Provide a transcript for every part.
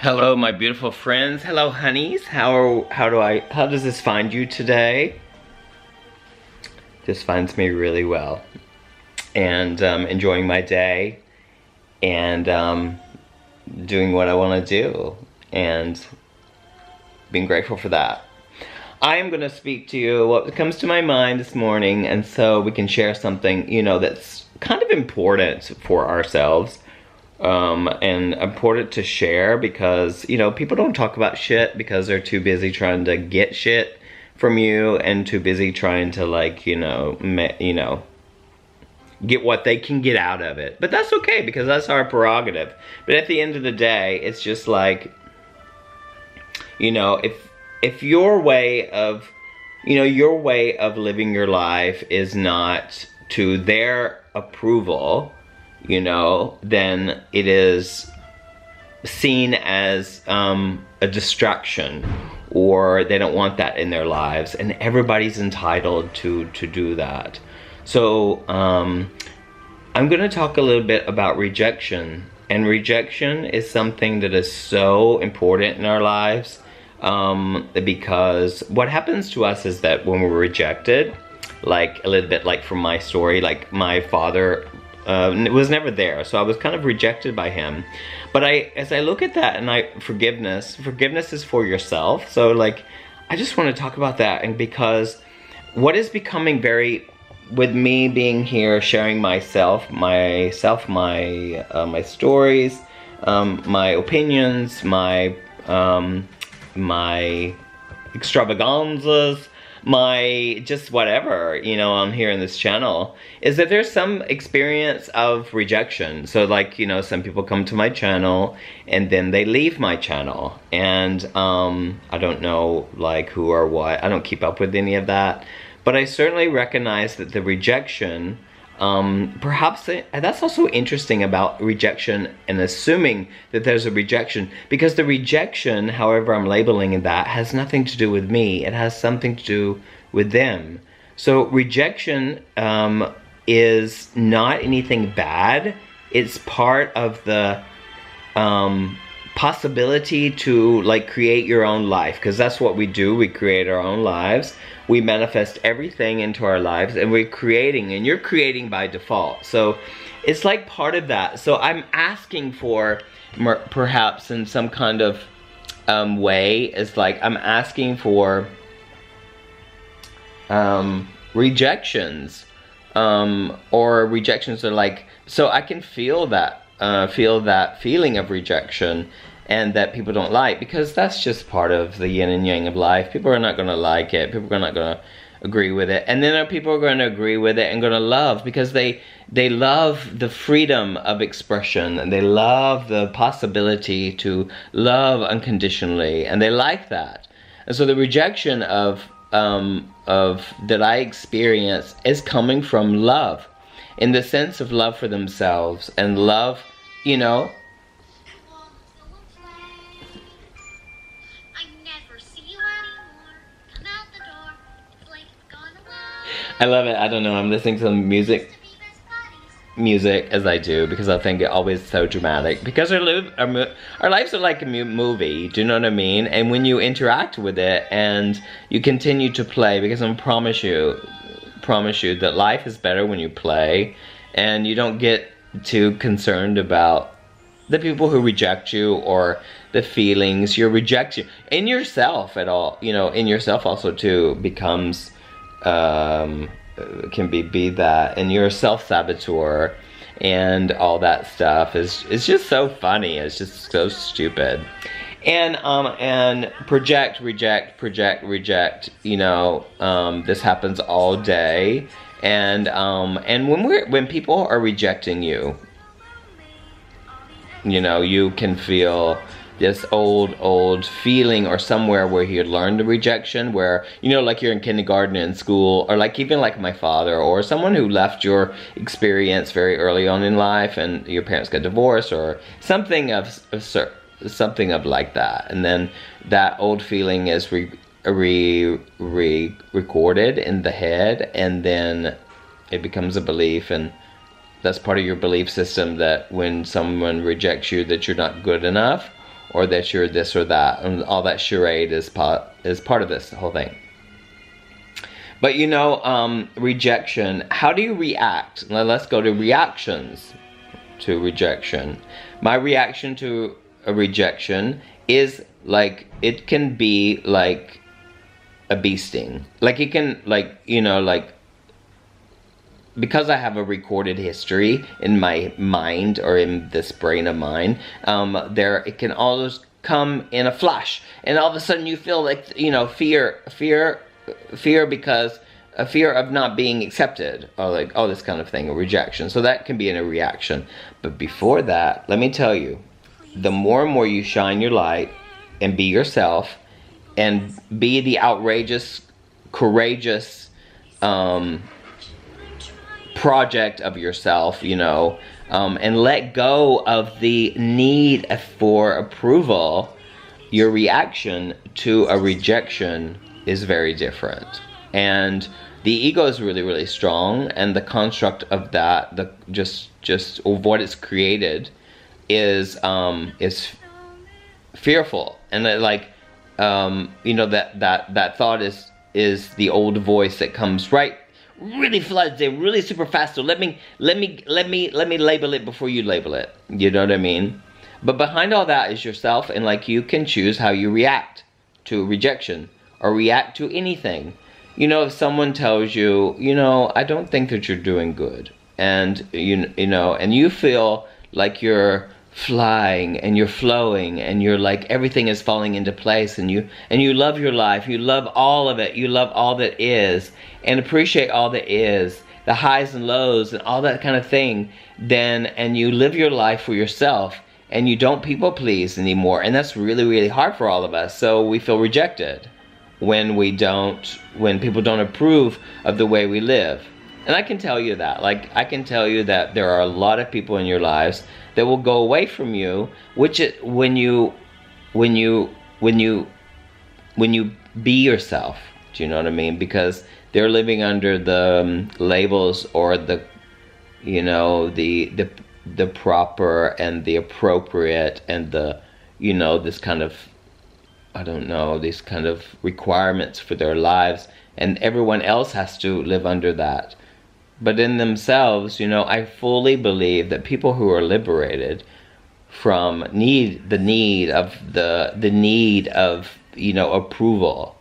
Hello, my beautiful friends. Hello, honeys. How does this find you today? This finds me really well, and enjoying my day, and doing what I want to do, and being grateful for that. I am going to speak to you what comes to my mind this morning, and so we can share something, that's kind of important for ourselves. And important to share because, people don't talk about shit because they're too busy trying to get shit from you and too busy trying to get what they can get out of it. But that's okay because that's our prerogative. But at the end of the day, it's just like, if your way of, your way of living your life is not to their approval, then it is seen as a distraction, or they don't want that in their lives, and everybody's entitled to do that. So I'm going to talk a little bit about rejection, and rejection is something that is so important in our lives, because what happens to us is that when we're rejected, like a little bit like from my story, like my father was never there, so I was kind of rejected by him. But as I look at that, and forgiveness is for yourself. So like, I just want to talk about that, and because what is becoming with me being here, sharing my stories, my opinions, my extravaganzas, my just whatever, on here in this channel, is that there's some experience of rejection. So like, some people come to my channel and then they leave my channel, and I don't know like who or what, I don't keep up with any of that, but I certainly recognize that the rejection, perhaps that's also interesting about rejection and assuming that there's a rejection, because the rejection, however I'm labeling that, has nothing to do with me. It has something to do with them. So rejection is not anything bad. It's part of the possibility to like create your own life, because that's what we do. We create our own lives. We manifest everything into our lives, and we're creating, and you're creating by default. So it's like part of that. So I'm asking for, perhaps in some kind of way, it's like I'm asking for rejections, or rejections are like, so I can feel that feeling of rejection, and that people don't like, because that's just part of the yin and yang of life. People are not going to like it. People are not going to agree with it. And then there are people who are going to agree with it and going to love, because they love the freedom of expression, and they love the possibility to love unconditionally, and they like that. And so the rejection of that I experience is coming from love, in the sense of love for themselves, and love, I love it. I don't know, I'm listening to music as I do, because I think it always so dramatic, because our lives are like a movie, do you know what I mean? And when you interact with it and you continue to play, because I promise you that life is better when you play, and you don't get too concerned about the people who reject you, or the feelings you're rejecting in yourself at all. In yourself also too becomes can be that, and you're a self-saboteur, and all that stuff is just so funny. It's just so stupid. And project, reject. This happens all day, and when people are rejecting you, you can feel this old feeling, or somewhere where you learned the rejection, where, like you're in kindergarten, in school, or like even like my father, or someone who left your experience very early on in life, and your parents got divorced, or something of like that. And then that old feeling is recorded in the head, and then it becomes a belief, and that's part of your belief system, that when someone rejects you, that you're not good enough, or that you're this or that, and all that charade is part of this whole thing. But you know, rejection, how do you react? Now let's go to reactions to rejection. My reaction to a rejection is like, it can be like a bee sting. Like it can, like, you know, like, because I have a recorded history in my mind, or in this brain of mine, it can always come in a flash, and all of a sudden you feel like, you know, fear because a fear of not being accepted, or like, oh, this kind of thing, a rejection. So that can be in a reaction. But before that, let me tell you, the more and more you shine your light and be yourself, and be the outrageous, courageous project of yourself, you know, and let go of the need for approval, your reaction to a rejection is very different. And the ego is really, really strong, and the construct of that, just of what it's created, is fearful. And like, you know, that thought is the old voice that comes really floods in really super fast. So let me label it before you label it. You know what I mean? But behind all that is yourself, and like, you can choose how you react to rejection, or react to anything. You know, if someone tells you, you know, I don't think that you're doing good, and you know, and you feel like you're flying and you're flowing and you're like, everything is falling into place, and you love your life, you love all of it, you love all that is, and appreciate all that is, the highs and lows and all that kind of thing, then, and you live your life for yourself, and you don't people please anymore. And that's really, really hard for all of us. So we feel rejected when people don't approve of the way we live. And I can tell you that, like, I can tell you that there are a lot of people in your lives that will go away from you, when you be yourself. Do you know what I mean? Because they're living under the labels, or the, you know, the proper and the appropriate, and the, you know, this kind of, I don't know, these kind of requirements for their lives, and everyone else has to live under that. But in themselves, you know, I fully believe that people who are liberated from the need of, you know, approval,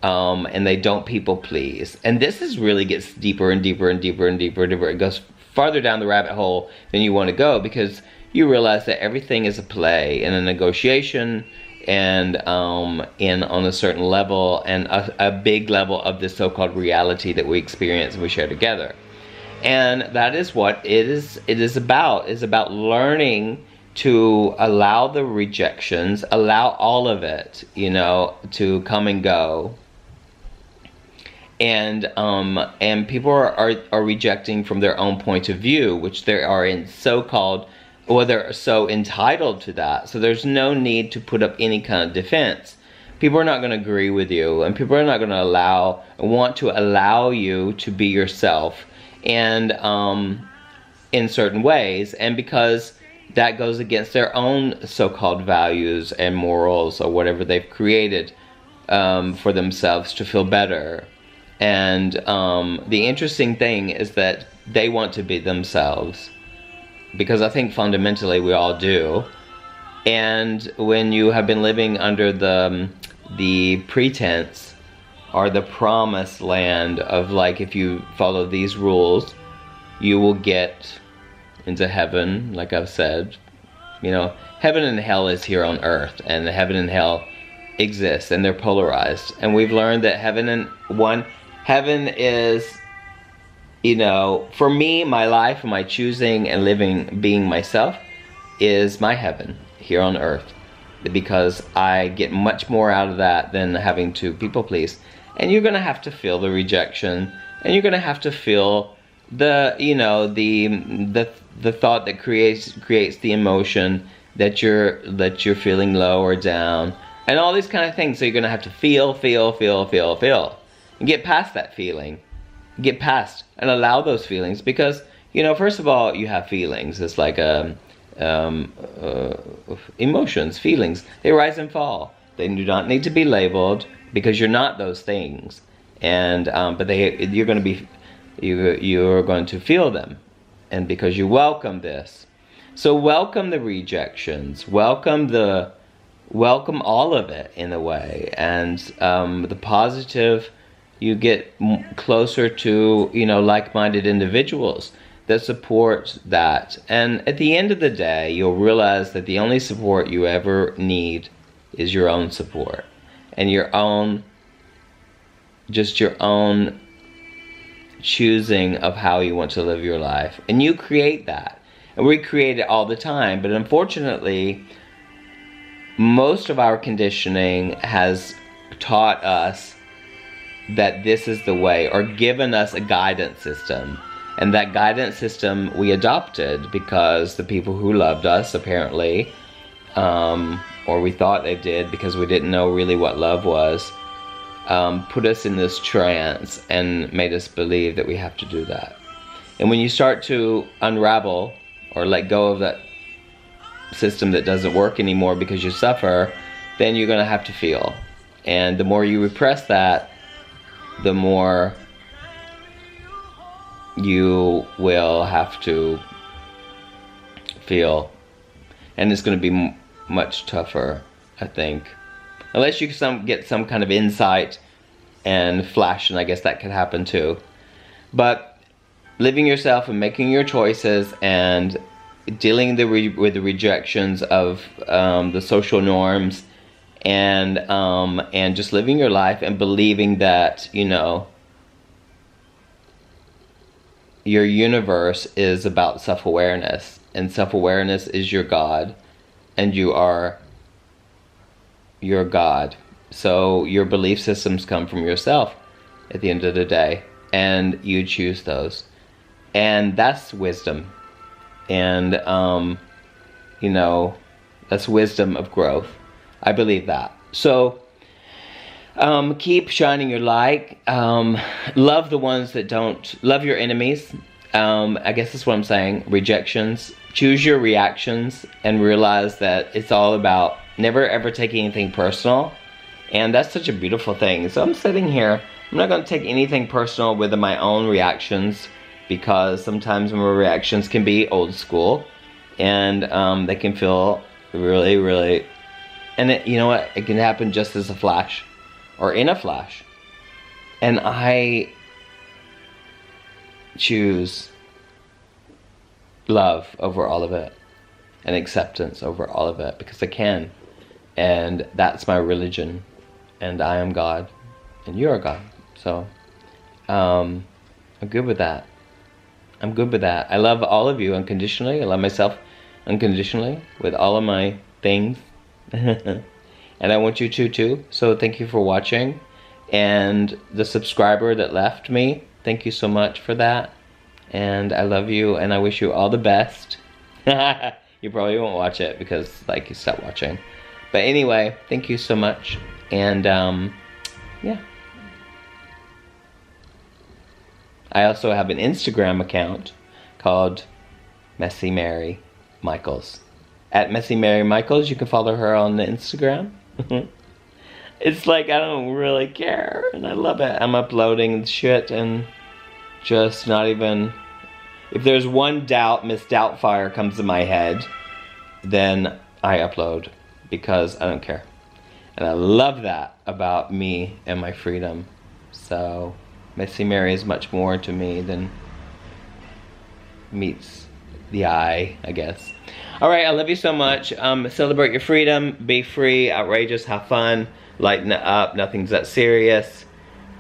and they don't people please. And this really gets deeper and deeper and deeper and deeper and deeper. It goes farther down the rabbit hole than you want to go, because you realize that everything is a play and a negotiation, and on a certain level, and a big level of this so-called reality that we experience and we share together. And that is what it is about. It's about learning to allow the rejections, allow all of it, you know, to come and go. And people are rejecting from their own point of view, which they are in so-called, or they're so entitled to that. So there's no need to put up any kind of defense. People are not going to agree with you, and people are not going to want to allow you to be yourself, and in certain ways, and because that goes against their own so-called values and morals, or whatever they've created for themselves to feel better. And the interesting thing is that they want to be themselves, because I think fundamentally we all do. And when you have been living under the pretense, or the promised land of, like, if you follow these rules, you will get into heaven, like I've said. You know, heaven and hell is here on earth, and heaven and hell exist, and they're polarized. And we've learned that heaven is, you know, for me, my life, my choosing and living, being myself, is my heaven here on earth, because I get much more out of that than having to people please. And you're gonna have to feel the rejection, and you're gonna have to feel the, you know, the thought that creates the emotion that you're feeling low or down, and all these kind of things. So you're gonna have to feel, and get past that feeling, get past and allow those feelings, because, you know, first of all, you have feelings. It's like emotions, feelings. They rise and fall. They do not need to be labeled because you're not those things. And but you're going to feel them, and because you welcome this. So welcome the rejections. Welcome all of it in a way, and the positive. You get closer to, you know, like-minded individuals that support that. And at the end of the day, you'll realize that the only support you ever need is your own support. And your own choosing of how you want to live your life. And you create that. And we create it all the time. But unfortunately, most of our conditioning has taught us that this is the way, or given us a guidance system. And that guidance system we adopted because the people who loved us, apparently, or we thought they did because we didn't know really what love was, put us in this trance and made us believe that we have to do that. And when you start to unravel or let go of that system that doesn't work anymore because you suffer, then you're going to have to feel. And the more you repress that, the more you will have to feel, and it's going to be much tougher, I think, unless you get some kind of insight and flash, and I guess that could happen too. But living yourself and making your choices and dealing with the rejections of the social norms, and just living your life and believing that, you know, your universe is about self-awareness, and self-awareness is your God, and you are your God. So your belief systems come from yourself at the end of the day, and you choose those, and that's wisdom. And you know, that's wisdom of growth. I believe that. So keep shining your light. Love the ones that don't. Love your enemies. I guess that's what I'm saying. Rejections. Choose your reactions and realize that it's all about never ever taking anything personal. And that's such a beautiful thing. So I'm sitting here. I'm not going to take anything personal with my own reactions, because sometimes my reactions can be old school, and they can feel really, really. And you know what? It can happen just as a flash, or in a flash. And I choose love over all of it, and acceptance over all of it, because I can. And that's my religion. And I am God, and you are God. So I'm good with that. I'm good with that. I love all of you unconditionally. I love myself unconditionally with all of my things. And I want you to too. So thank you for watching. And the subscriber that left me, thank you so much for that. And I love you, and I wish you all the best. You probably won't watch it because, like, you stopped watching. But anyway, thank you so much. And yeah. I also have an Instagram account called Messy Mary Michaels. At Messy Mary Michaels, you can follow her on the Instagram. It's like, I don't really care, and I love it. I'm uploading shit and just not even... If there's one doubt, Miss Doubtfire comes to my head, then I upload, because I don't care. And I love that about me and my freedom. So, Messy Mary is much more to me than meets the eye, I guess. Alright, I love you so much. Celebrate your freedom, be free, outrageous, have fun, lighten it up, nothing's that serious.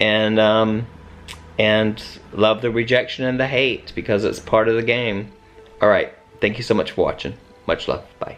And love the rejection and the hate, because it's part of the game. Alright, thank you so much for watching. Much love, bye.